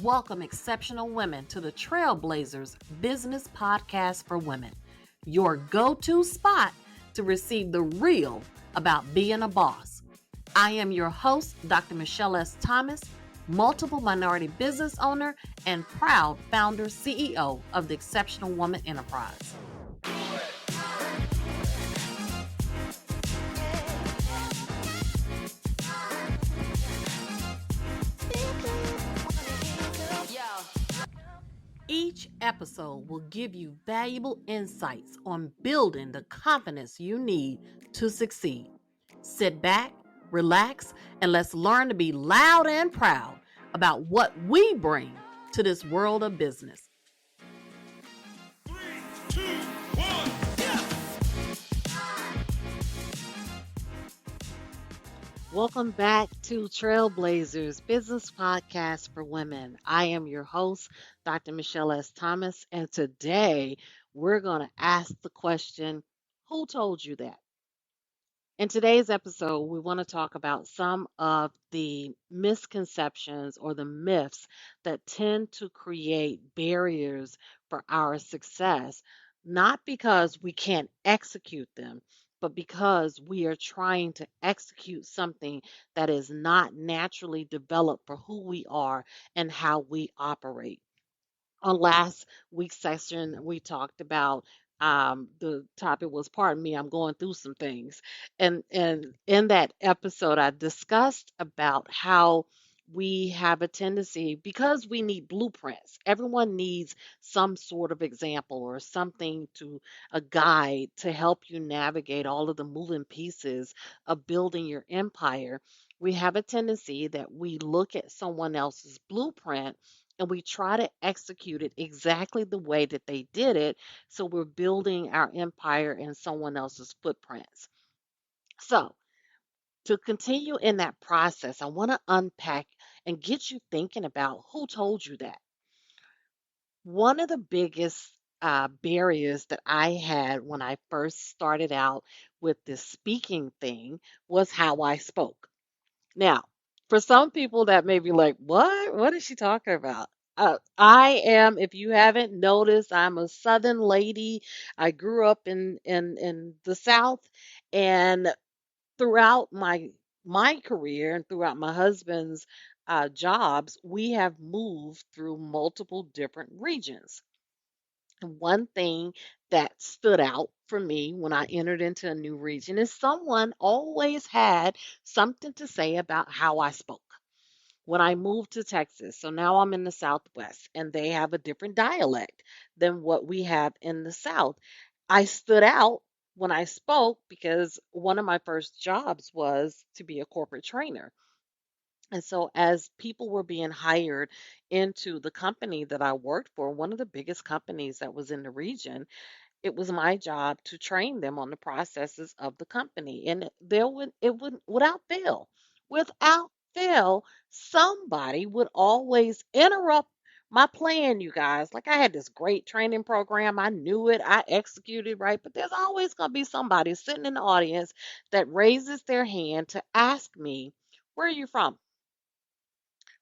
welcome exceptional women to the Trailblazers Business Podcast for Women, your go-to spot to receive the real about being a boss. I am your host, Dr. Michelle S. Thomas, multiple minority business owner and proud founder CEO of the Exceptional Woman Enterprise. Each episode will give you valuable insights on building the confidence you need to succeed. Sit back, relax, and let's learn to be loud and proud about what we bring to this world of business. 3, 2, 1, yeah! Welcome back to Trailblazers Business Podcast for Women. I am your host, Dr. Michelle S. Thomas, and today we're going to ask the question, who told you that? In today's episode, we want to talk about some of the misconceptions or the myths that tend to create barriers for our success, not because we can't execute them, but because we are trying to execute something that is not naturally developed for who we are and how we operate. On last week's session, we talked about the topic was, pardon me, I'm going through some things. And in that episode, I discussed about how we have a tendency, because we need blueprints. Everyone needs some sort of example or something to a guide to help you navigate all of the moving pieces of building your empire. We have a tendency that we look at someone else's blueprint and we try to execute it exactly the way that they did it. So we're building our empire in someone else's footprints. So, to continue in that process, I want to unpack and get you thinking about who told you that. One of the biggest barriers that I had when I first started out with this speaking thing was how I spoke. Now, for some people that may be like, what? What is she talking about? I am, if you haven't noticed, I'm a Southern lady. I grew up in the South, and throughout my career and throughout my husband's jobs, we have moved through multiple different regions. And one thing that stood out for me when I entered into a new region is someone always had something to say about how I spoke. When I moved to Texas, so now I'm in the Southwest, and they have a different dialect than what we have in the South. I stood out when I spoke because one of my first jobs was to be a corporate trainer. And so, as people were being hired into the company that I worked for, one of the biggest companies that was in the region, it was my job to train them on the processes of the company. And without fail, somebody would always interrupt my plan, you guys. Like, I had this great training program. I knew it. I executed right. But there's always going to be somebody sitting in the audience that raises their hand to ask me, where are you from?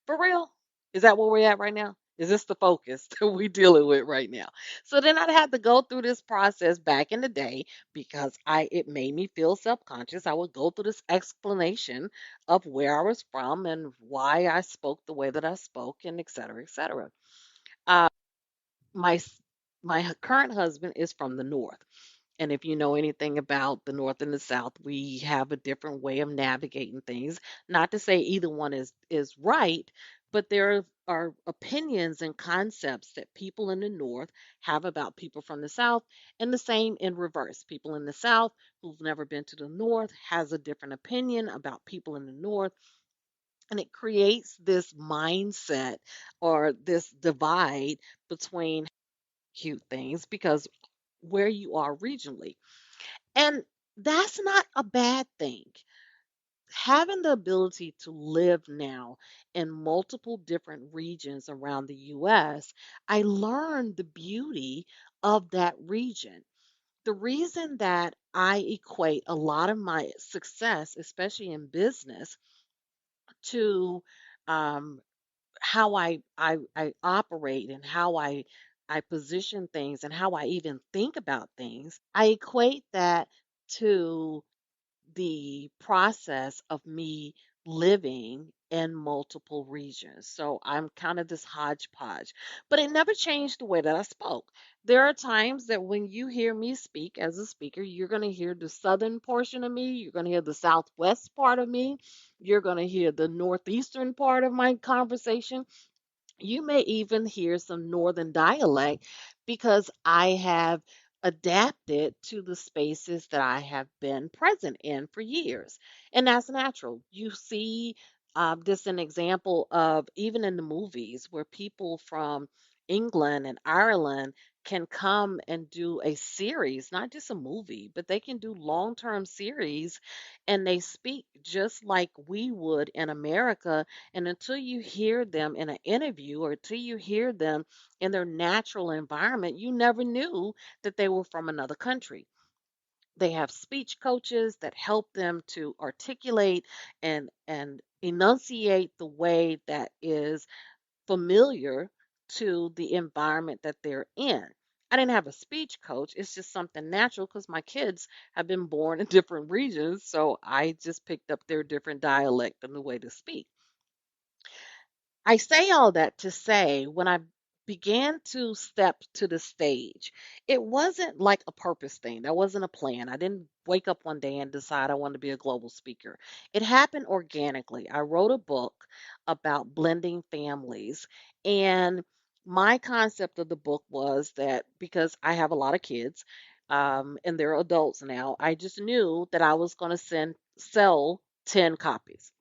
For real? Is that where we're at right now? Is this the focus that we dealing with right now? So then I'd have to go through this process back in the day because it made me feel self-conscious. I would go through this explanation of where I was from and why I spoke the way that I spoke, and et cetera, et cetera. Uh, my s- my current husband is from the north. And if you know anything about the North and the South, we have a different way of navigating things. Not to say either one is right, but there are opinions and concepts that people in the North have about people from the South, and the same in reverse. People in the South who've never been to the North has a different opinion about people in the North, and it creates this mindset or this divide between cute things because where you are regionally. And that's not a bad thing. Having the ability to live now in multiple different regions around the US, I learned the beauty of that region. The reason that I equate a lot of my success, especially in business, to um, how I operate and how I position things and how I even think about things, I equate that to the process of me living in multiple regions. So I'm kind of this hodgepodge, but it never changed the way that I spoke. There are times that when you hear me speak as a speaker, you're going to hear the southern portion of me, you're going to hear the southwest part of me, you're going to hear the northeastern part of my conversation. You may even hear some northern dialect because I have adapted to the spaces that I have been present in for years. And that's natural. You see this an example of even in the movies where people from England and Ireland can come and do a series, not just a movie, but they can do long-term series and they speak just like we would in America, and until you hear them in an interview or until you hear them in their natural environment, you never knew that they were from another country. They have speech coaches that help them to articulate and enunciate the way that is familiar to the environment that they're in. I didn't have a speech coach. It's just something natural because my kids have been born in different regions. So I just picked up their different dialect and the way to speak. I say all that to say when I began to step to the stage, it wasn't like a purpose thing. That wasn't a plan. I didn't wake up one day and decide I wanted to be a global speaker. It happened organically. I wrote a book about blending families, and my concept of the book was that because I have a lot of kids, and they're adults now, I just knew that I was going to sell 10 copies.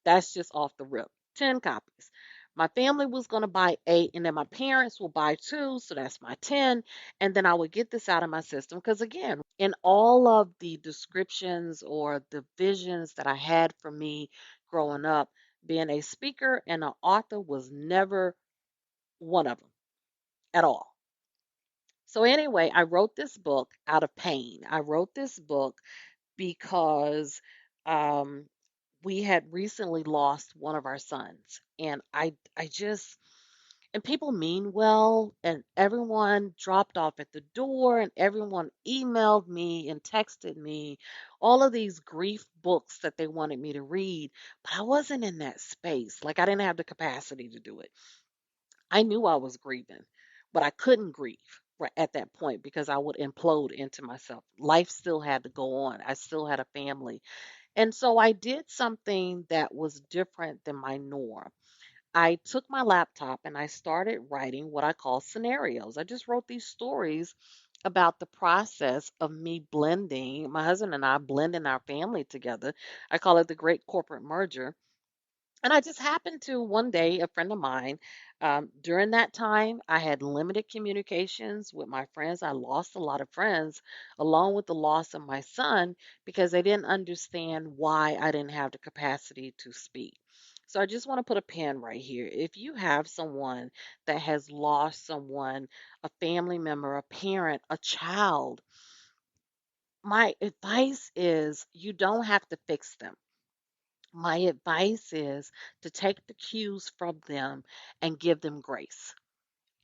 That's just off the rip. 10 copies. My family was going to buy 8, and then my parents will buy 2, so that's my 10. And then I would get this out of my system. Because again, in all of the descriptions or the visions that I had for me growing up, being a speaker and an author was never one of them at all. So, anyway, I wrote this book out of pain. I wrote this book because um, we had recently lost one of our sons, and I just and people mean well, and everyone dropped off at the door, and everyone emailed me and texted me all of these grief books that they wanted me to read, but I wasn't in that space. Like I didn't have the capacity to do it. I knew I was grieving, but I couldn't grieve right at that point because I would implode into myself. Life still had to go on. I still had a family. And so I did something that was different than my norm. I took my laptop and I started writing what I call scenarios. I just wrote these stories about the process of me blending, my husband and I blending our family together. I call it the great corporate merger. And I just happened to one day, a friend of mine, during that time, I had limited communications with my friends. I lost a lot of friends, along with the loss of my son, because they didn't understand why I didn't have the capacity to speak. So I just want to put a pin right here. If you have someone that has lost someone, a family member, a parent, a child, my advice is you don't have to fix them. My advice is to take the cues from them and give them grace.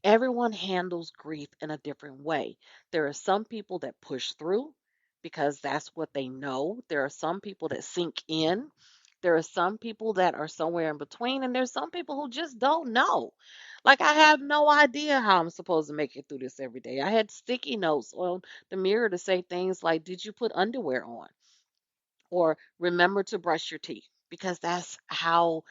Everyone handles grief in a different way. There are some people that push through because that's what they know. There are some people that sink in. There are some people that are somewhere in between, and there's some people who just don't know. Like, I have no idea how I'm supposed to make it through this every day. I had sticky notes on the mirror to say things like, "Did you put underwear on?" or "Remember to brush your teeth." Because that's how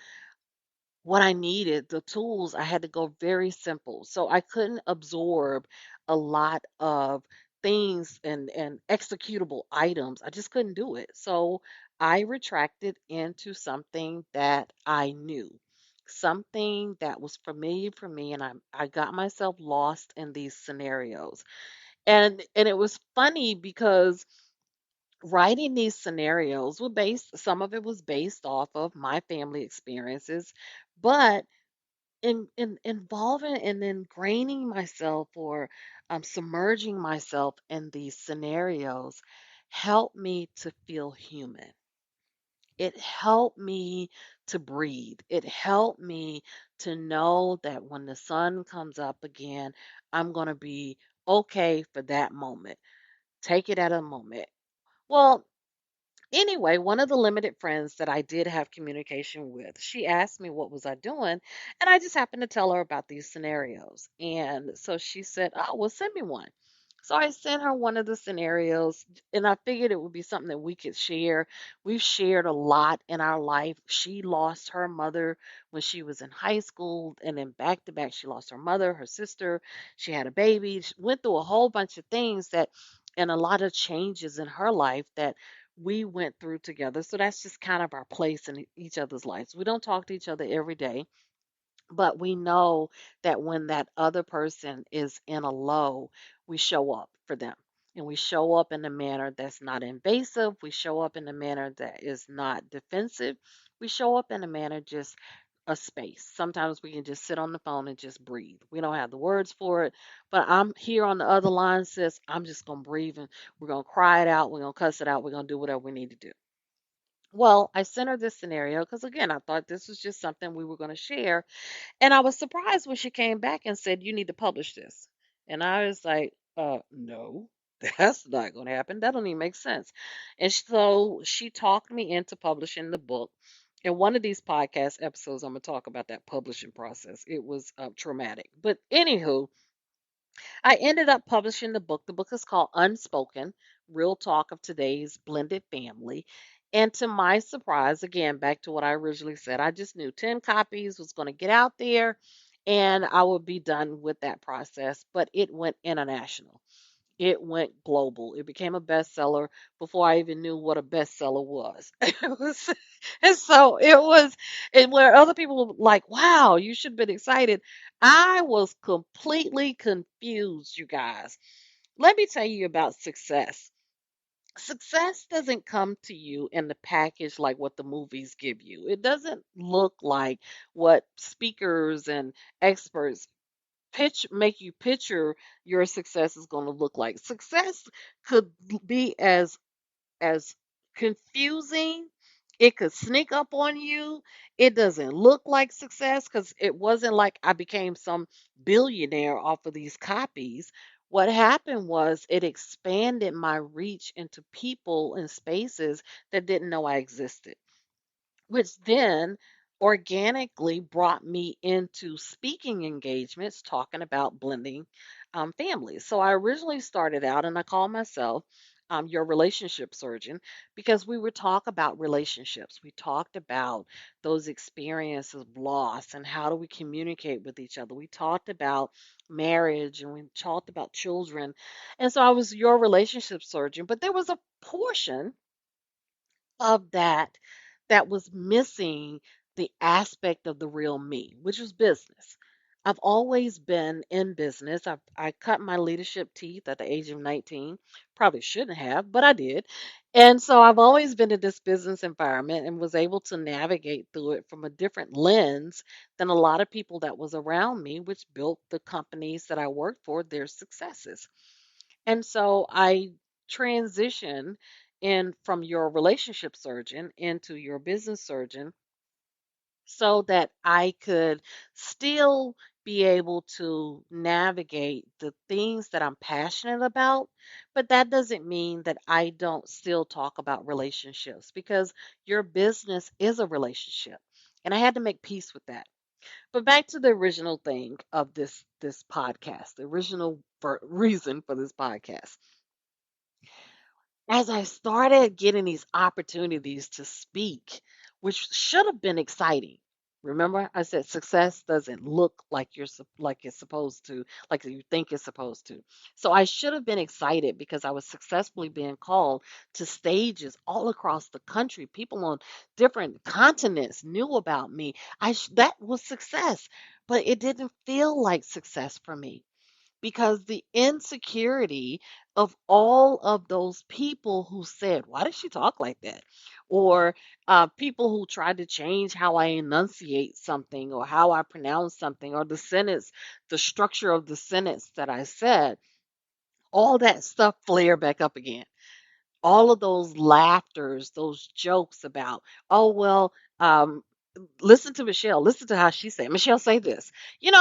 what I needed, the tools, I had to go very simple. So I couldn't absorb a lot of things and executable items. I just couldn't do it. So I retracted into something that I knew, something that was familiar for me, and I got myself lost in these scenarios. And it was funny because writing these scenarios were based, some of it was based off of my family experiences, but in involving and ingraining myself or submerging myself in these scenarios helped me to feel human. It helped me to breathe. It helped me to know that when the sun comes up again, I'm going to be okay for that moment. Take it at a moment. Well, anyway, one of the limited friends that I did have communication with, she asked me what was I doing, and I just happened to tell her about these scenarios. And so she said, "Oh, well, send me one." So I sent her one of the scenarios, and I figured it would be something that we could share. We've shared a lot in our life. She lost her mother when she was in high school, and then back to back, she lost her mother, her sister. She had a baby. She went through a whole bunch of things that, and a lot of changes in her life that we went through together. So that's just kind of our place in each other's lives. We don't talk to each other every day, but we know that when that other person is in a low, we show up for them. And we show up in a manner that's not invasive. We show up in a manner that is not defensive. We show up in a manner just a space. Sometimes we can just sit on the phone and just breathe. We don't have the words for it, but I'm here on the other line, sis. I'm just going to breathe and we're going to cry it out. We're going to cuss it out. We're going to do whatever we need to do. Well, I sent her this scenario because, again, I thought this was just something we were going to share, and I was surprised when she came back and said, "You need to publish this." And I was like, no, that's not going to happen. That don't even make sense. And so she talked me into publishing the book. In one of these podcast episodes, I'm going to talk about that publishing process. It was traumatic. But anywho, I ended up publishing the book. The book is called Unspoken: Real Talk of Today's Blended Family. And to my surprise, again, back to what I originally said, I just knew 10 copies was going to get out there and I would be done with that process. But it went international. It went global. It became a bestseller before I even knew what a bestseller was. It was, and so it was, and where other people were like, "Wow, you should have been excited." I was completely confused, you guys. Let me tell you about success. Success doesn't come to you in the package like what the movies give you. It doesn't look like what speakers and experts make you picture your success is going to look like. Success could be as confusing. It could sneak up on you. It doesn't look like success because it wasn't like I became some billionaire off of these copies. What happened was it expanded my reach into people and spaces that didn't know I existed, which then organically brought me into speaking engagements talking about blending families. So I originally started out and I called myself your relationship surgeon because we would talk about relationships. We talked about those experiences of loss and how do we communicate with each other. We talked about marriage and we talked about children. And so I was your relationship surgeon, but there was a portion of that was missing the aspect of the real me, which was business. I've always been in business. I cut my leadership teeth at the age of 19. Probably shouldn't have, but I did. And so I've always been in this business environment and was able to navigate through it from a different lens than a lot of people that was around me, which built the companies that I worked for, their successes. And so I transitioned in from your relationship surgeon into your business surgeon so that I could still be able to navigate the things that I'm passionate about. But that doesn't mean that I don't still talk about relationships because your business is a relationship. And I had to make peace with that. But back to the original thing of this podcast, the original reason for this podcast. As I started getting these opportunities to speak, which should have been exciting. Remember, I said success doesn't look like like it's supposed to, like you think it's supposed to. So I should have been excited because I was successfully being called to stages all across the country. People on different continents knew about me. That was success, but it didn't feel like success for me because the insecurity of all of those people who said, "Why does she talk like that?" Or people who tried to change how I enunciate something or how I pronounce something or the sentence, the structure of the sentence that I said, all that stuff flared back up again. all of those laughters, those jokes about, oh, well, um, listen to Michelle, listen to how she said, Michelle, say this, and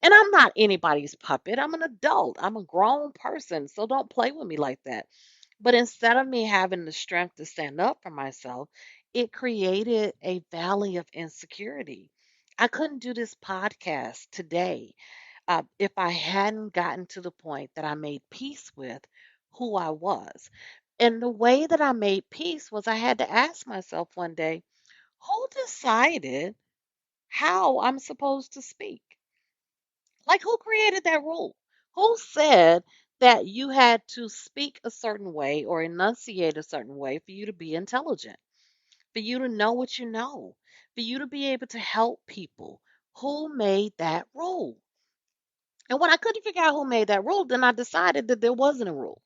I'm not anybody's puppet. I'm an adult, I'm a grown person. So don't play with me like that. But instead of me having the strength to stand up for myself, it created a valley of insecurity. I couldn't do this podcast today if I hadn't gotten to the point that I made peace with who I was. And the way that I made peace was I had to ask myself one day, who decided how I'm supposed to speak? Like, who created that rule? Who said that you had to speak a certain way or enunciate a certain way for you to be intelligent, for you to know what you know, for you to be able to help people? Who made that rule? And when I couldn't figure out who made that rule, then I decided that there wasn't a rule.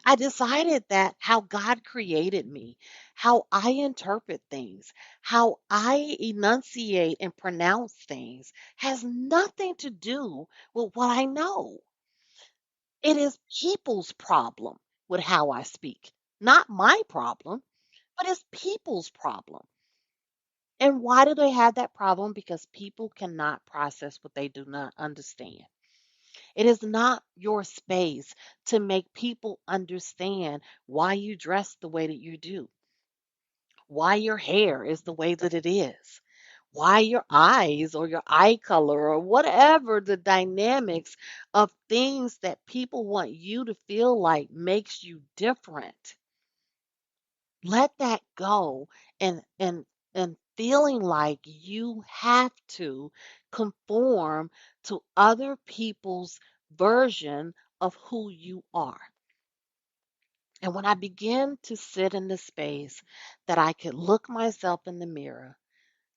I decided that how God created me, how I interpret things, how I enunciate and pronounce things has nothing to do with what I know. It is people's problem with how I speak, not my problem, but it's people's problem. And why do they have that problem? Because people cannot process what they do not understand. It is not your space to make people understand why you dress the way that you do, why your hair is the way that it is, why your eyes or your eye color or whatever the dynamics of things that people want you to feel like makes you different. Let that go and feeling like you have to conform to other people's version of who you are. And when I began to sit in the space that I could look myself in the mirror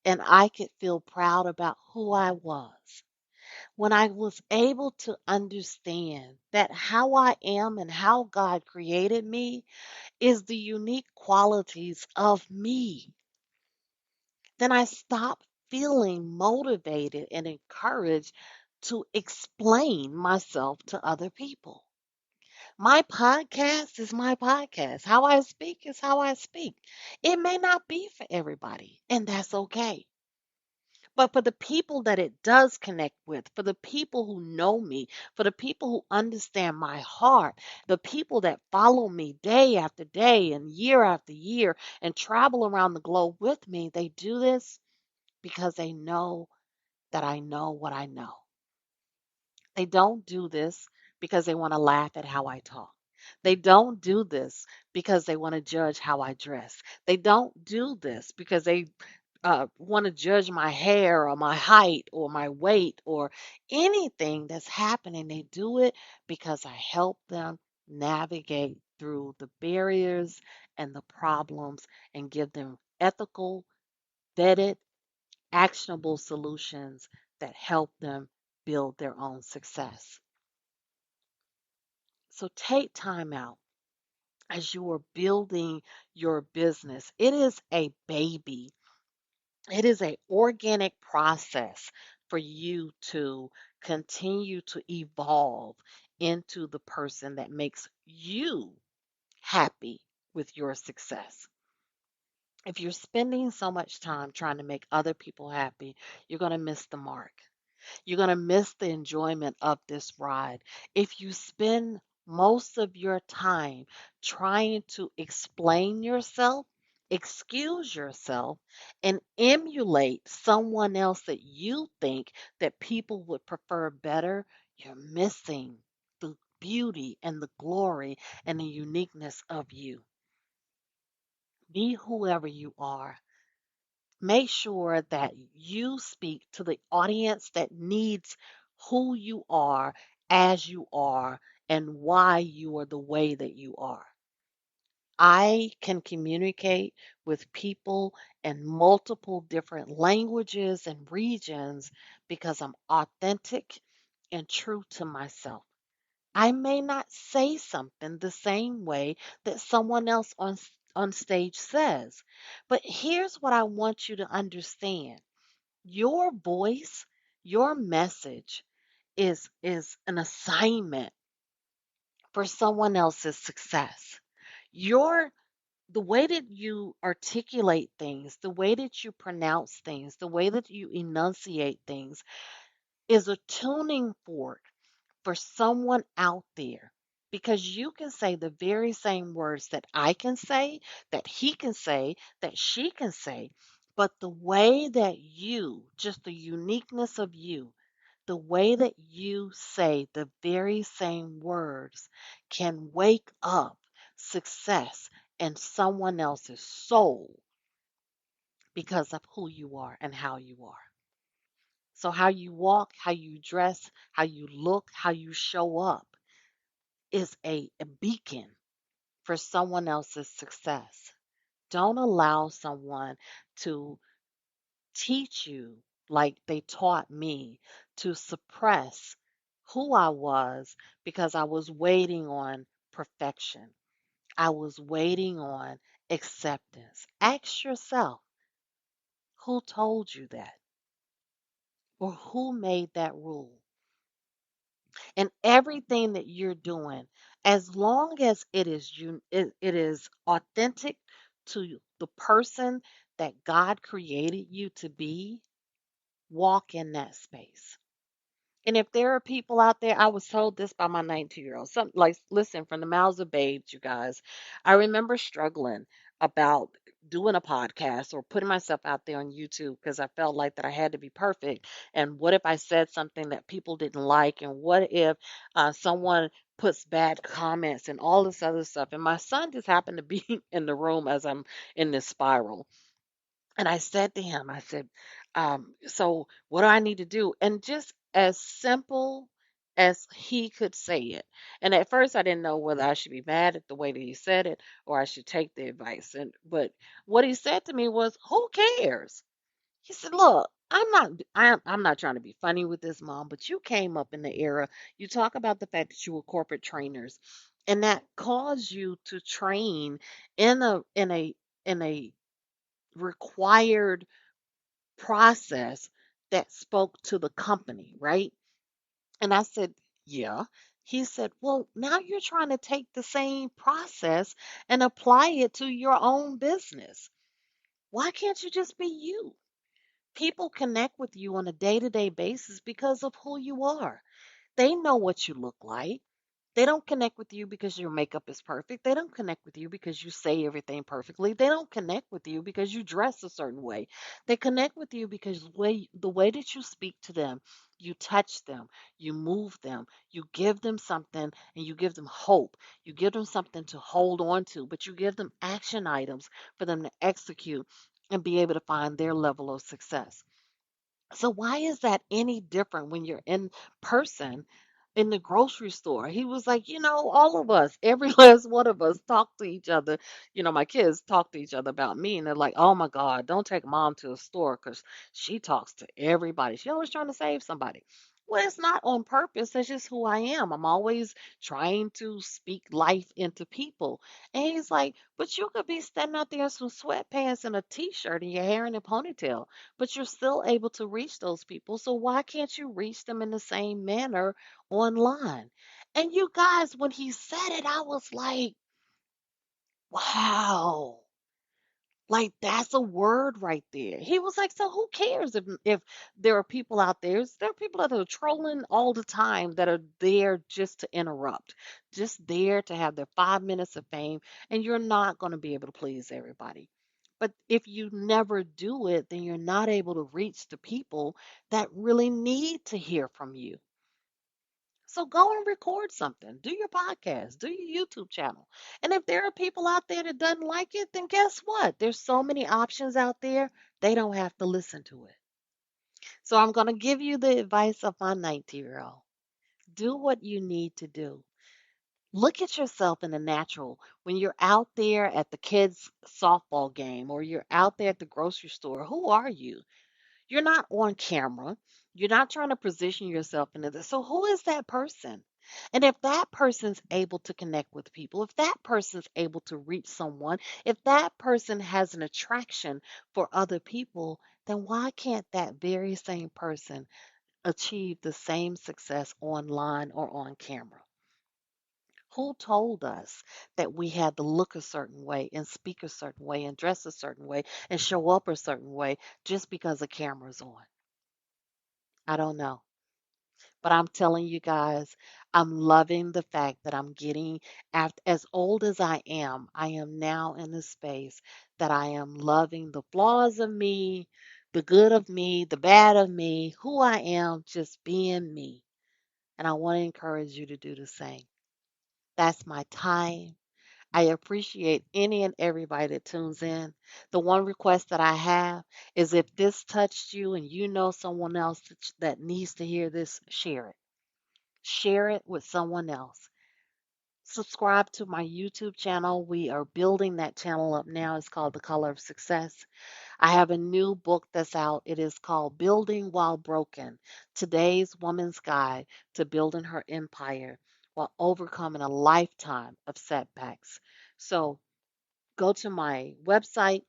and I could feel proud about who I was, when I was able to understand that how I am and how God created me is the unique qualities of me, then I stopped feeling motivated and encouraged to explain myself to other people. My podcast is my podcast. How I speak is how I speak. It may not be for everybody, and that's okay. But for the people that it does connect with, for the people who know me, for the people who understand my heart, the people that follow me day after day and year after year and travel around the globe with me, they do this because they know that I know what I know. They don't do this because they want to laugh at how I talk. They don't do this because they want to judge how I dress. They don't do this because they want to judge my hair or my height or my weight or anything that's happening. They do it because I help them navigate through the barriers and the problems and give them ethical, vetted, actionable solutions that help them build their own success. So take time out as you are building your business. It is a baby. It is a organic process for you to continue to evolve into the person that makes you happy with your success. If you're spending so much time trying to make other people happy, you're going to miss the mark. You're going to miss the enjoyment of this ride. If you spend most of your time trying to explain yourself, excuse yourself, and emulate someone else that you think that people would prefer better, you're missing the beauty and the glory and the uniqueness of you. Be whoever you are. Make sure that you speak to the audience that needs who you are as you are and why you are the way that you are. I can communicate with people in multiple different languages and regions because I'm authentic and true to myself. I may not say something the same way that someone else on stage says. But here's what I want you to understand. Your voice, your message is an assignment for someone else's success. Your the way that you articulate things, the way that you pronounce things, the way that you enunciate things is a tuning fork for someone out there, because you can say the very same words that I can say, that he can say, that she can say, but the way that you, just the uniqueness of you, the way that you say the very same words can wake up success in someone else's soul because of who you are and how you are. So, how you walk, how you dress, how you look, how you show up is a beacon for someone else's success. Don't allow someone to teach you like they taught me to suppress who I was because I was waiting on perfection. I was waiting on acceptance. Ask yourself, who told you that? Or who made that rule? And everything that you're doing, as long as it is authentic to the person that God created you to be, walk in that space. And if there are people out there, I was told this by my 19-year-old. Something like, listen, from the mouths of babes, you guys. I remember struggling about doing a podcast or putting myself out there on YouTube because I felt like that I had to be perfect. And what if I said something that people didn't like? And what if someone puts bad comments and all this other stuff? And my son just happened to be in the room as I'm in this spiral. And I said to him, I said, so what do I need to do? And just as simple as he could say it. And at first I didn't know whether I should be mad at the way that he said it or I should take the advice. And but what he said to me was, who cares? He said, look, I'm not trying to be funny with this, mom, but you came up in the era. You talk about the fact that you were corporate trainers, and that caused you to train in a required process that spoke to the company, right? And I said, yeah. He said, well, now you're trying to take the same process and apply it to your own business. Why can't you just be you? People connect with you on a day to day basis because of who you are. They know what you look like. They don't connect with you because your makeup is perfect. They don't connect with you because you say everything perfectly. They don't connect with you because you dress a certain way. They connect with you because the way that you speak to them, you touch them, you move them, you give them something and you give them hope. You give them something to hold on to, but you give them action items for them to execute and be able to find their level of success. So why is that any different when you're in person in the grocery store? He was like, all of us, every last one of us talk to each other. My kids talk to each other about me, and they're like, oh my God, don't take mom to a store because she talks to everybody. She always trying to save somebody. Well, it's not on purpose. That's just who I am. I'm always trying to speak life into people. And he's like, but you could be standing out there in some sweatpants and a t-shirt and your hair in a ponytail, but you're still able to reach those people. So why can't you reach them in the same manner online? And you guys, when he said it, I was like, wow. Like that's a word right there. He was like, so who cares if there are people out there? There are people that are trolling all the time that are there just to interrupt, just there to have their 5 minutes of fame, and you're not going to be able to please everybody. But if you never do it, then you're not able to reach the people that really need to hear from you. So go and record something. Do your podcast, do your YouTube channel. And if there are people out there that doesn't like it, then guess what? There's so many options out there. They don't have to listen to it. So I'm going to give you the advice of my 90-year-old. Do what you need to do. Look at yourself in the natural when you're out there at the kids' softball game or you're out there at the grocery store. Who are you? You're not on camera. You're not trying to position yourself into this. So who is that person? And if that person's able to connect with people, if that person's able to reach someone, if that person has an attraction for other people, then why can't that very same person achieve the same success online or on camera? Who told us that we had to look a certain way and speak a certain way and dress a certain way and show up a certain way just because the camera's on? I don't know. But I'm telling you guys, I'm loving the fact that I'm getting, after, as old as I am now in a space that I am loving the flaws of me, the good of me, the bad of me, who I am, just being me. And I want to encourage you to do the same. That's my time. I appreciate any and everybody that tunes in. The one request that I have is if this touched you and you know someone else that needs to hear this, share it. Share it with someone else. Subscribe to my YouTube channel. We are building that channel up now. It's called The Color of Success. I have a new book that's out. It is called Building While Broken, Today's Woman's Guide to Building Her Empire While Overcoming a Lifetime of Setbacks. So go to my website.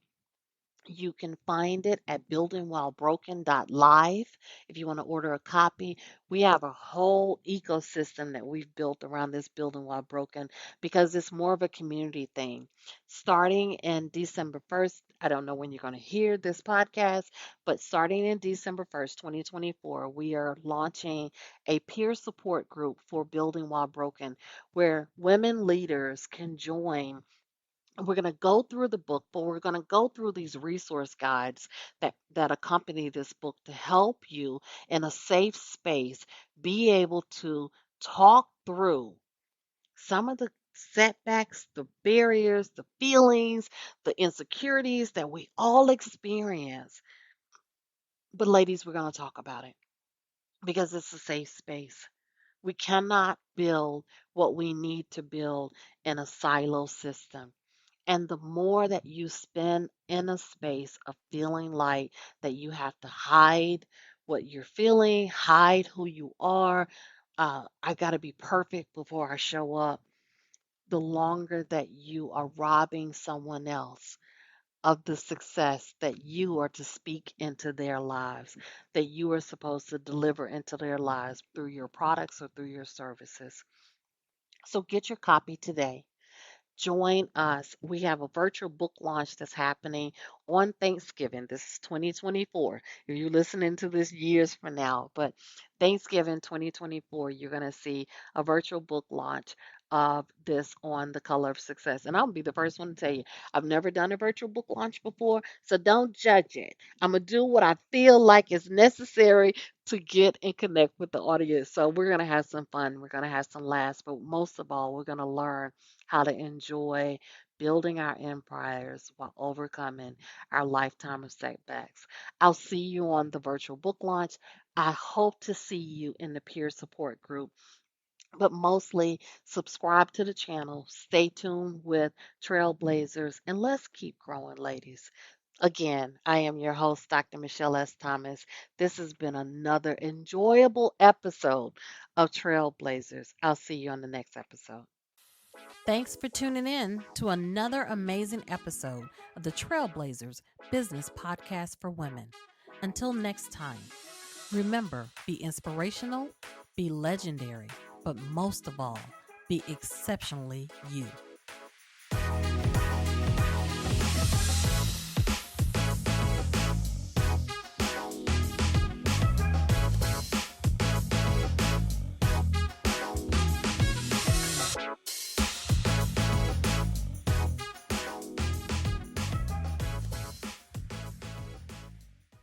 You can find it at buildingwhilebroken.live if you want to order a copy. We have a whole ecosystem that we've built around this Building While Broken because it's more of a community thing. Starting in December 1st, I don't know when you're going to hear this podcast, but starting in December 1st, 2024, we are launching a peer support group for Building While Broken where women leaders can join. We're going to go through the book, but we're going to go through these resource guides that accompany this book to help you in a safe space be able to talk through some of the setbacks, the barriers, the feelings, the insecurities that we all experience. But ladies, we're going to talk about it because it's a safe space. We cannot build what we need to build in a silo system. And the more that you spend in a space of feeling like that you have to hide what you're feeling, hide who you are, I got to be perfect before I show up, the longer that you are robbing someone else of the success that you are to speak into their lives, that you are supposed to deliver into their lives through your products or through your services. So get your copy today. Join us. We have a virtual book launch that's happening on Thanksgiving. This is 2024. If you're listening to this years from now, but Thanksgiving 2024, you're going to see a virtual book launch of this on the color of success. And I'll be the first one to tell you, I've never done a virtual book launch before, so don't judge it. I'm going to do what I feel like is necessary to get and connect with the audience. So we're going to have some fun. We're going to have some laughs, but most of all, we're going to learn how to enjoy building our empires while overcoming our lifetime of setbacks. I'll see you on the virtual book launch. I hope to see you in the peer support group. But mostly subscribe to the channel, stay tuned with Trailblazers, and let's keep growing, ladies. Again, I am your host, Dr. Michelle S. Thomas. This has been another enjoyable episode of Trailblazers. I'll see you on the next episode. Thanks for tuning in to another amazing episode of the Trailblazers Business Podcast for Women. Until next time, remember, be inspirational, be legendary, but most of all, be exceptionally you.